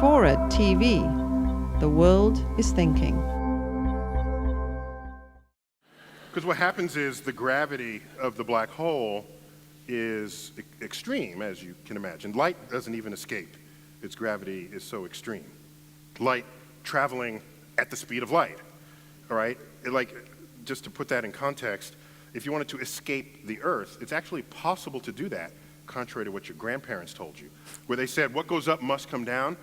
Forward TV. The world is thinking. Because what happens is the gravity of the black hole is extreme, as you can imagine. Light doesn't even escape. Its gravity is so extreme. Light traveling at the speed of light, all right? Just to put that in context, if you wanted to escape the Earth, it's actually possible to do that, contrary to what your grandparents told you, where they said, what goes up must come down.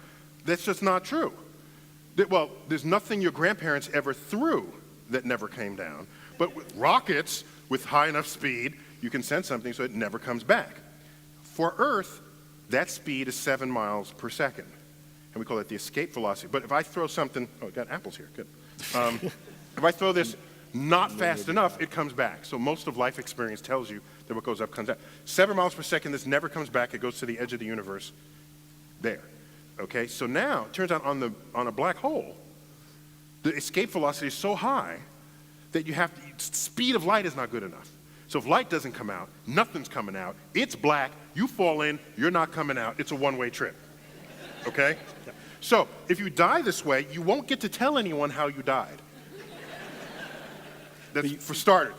That's just not true. Well, there's nothing your grandparents ever threw that never came down, but with rockets with high enough speed, you can send something so it never comes back. For Earth, that speed is 7 miles per second, and we call it the escape velocity. But if I throw something, oh, got apples here, good. If I throw this not fast enough, it comes back. So most of life experience tells you that what goes up comes down. 7 miles per second, this never comes back. It goes to the edge of the universe there. Okay, so now it turns out on a black hole, the escape velocity is so high that speed of light is not good enough. So if light doesn't come out, nothing's coming out. It's black, you fall in, you're not coming out. It's a one-way trip. Okay? So if you die this way, you won't get to tell anyone how you died. That's for starters.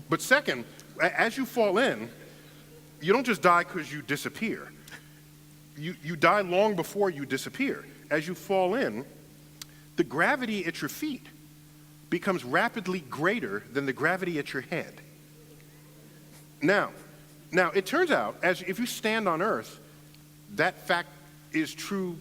But second, as you fall in, you don't just die because you disappear. You die long before you disappear. As you fall in, the gravity at your feet becomes rapidly greater than the gravity at your head. Now it turns out, if you stand on Earth, that fact is true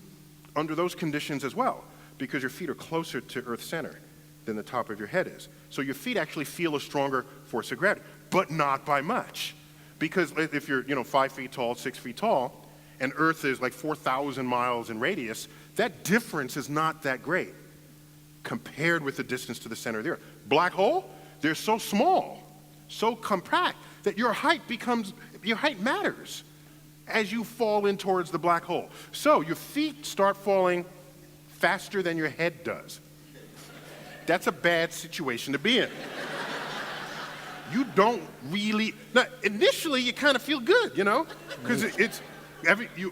under those conditions as well, because your feet are closer to Earth's center than the top of your head is. So your feet actually feel a stronger force of gravity, but not by much. Because if you're 5 feet tall, 6 feet tall, and Earth is like 4,000 miles in radius, that difference is not that great compared with the distance to the center of the Earth. Black hole, they're so small, so compact, that your height matters as you fall in towards the black hole. So your feet start falling faster than your head does. That's a bad situation to be in. You don't really, initially you kind of feel good, because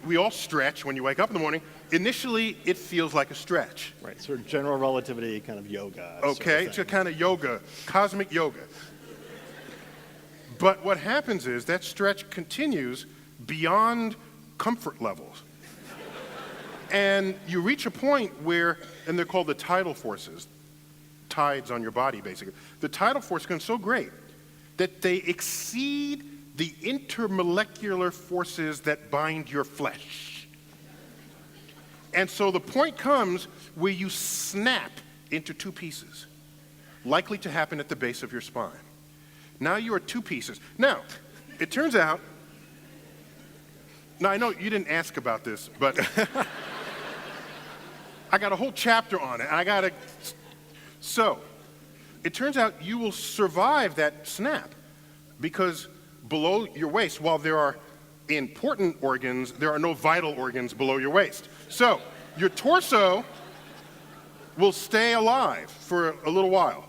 we all stretch when you wake up in the morning. Initially, it feels like a stretch. Right, sort of general relativity kind of yoga. Okay, it's a kind of yoga, cosmic yoga. But what happens is that stretch continues beyond comfort levels. And you reach a point where, and they're called the tidal forces, tides on your body, basically. The tidal force becomes so great that they exceed the intermolecular forces that bind your flesh. And so the point comes where you snap into two pieces, likely to happen at the base of your spine. Now you are two pieces. Now, it turns out, now I know you didn't ask about this, but I got a whole chapter on it. So, it turns out you will survive that snap because below your waist, while there are important organs, there are no vital organs below your waist. So, your torso will stay alive for a little while,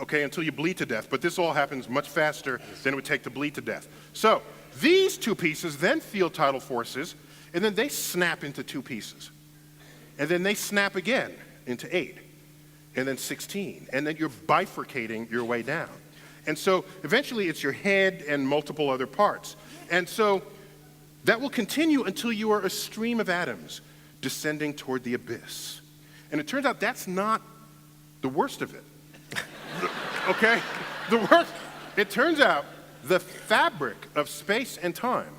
okay, until you bleed to death. But this all happens much faster than it would take to bleed to death. So, these two pieces then feel tidal forces, and then they snap into two pieces. And then they snap again into 8, and then 16, and then you're bifurcating your way down. And so eventually it's your head and multiple other parts. And so that will continue until you are a stream of atoms descending toward the abyss. And it turns out that's not the worst of it. Okay? The worst, it turns out the fabric of space and time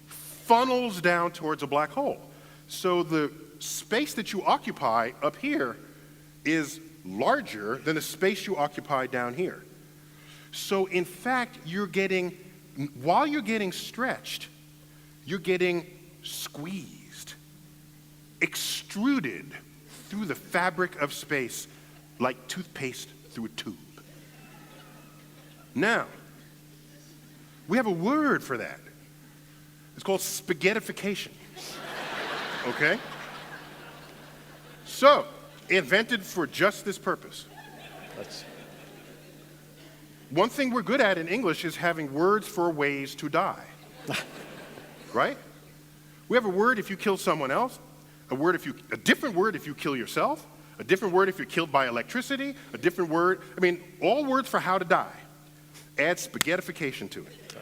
funnels down towards a black hole. So the space that you occupy up here is larger than the space you occupy down here. So in fact, while you're getting stretched, you're getting squeezed, extruded through the fabric of space like toothpaste through a tube. Now, we have a word for that. It's called spaghettification. Okay? So, invented for just this purpose. One thing we're good at in English is having words for ways to die. Right? We have a word if you kill someone else. a different word if you kill yourself, a different word if you're killed by electricity, a different word, I mean, all words for how to die. Add spaghettification to it.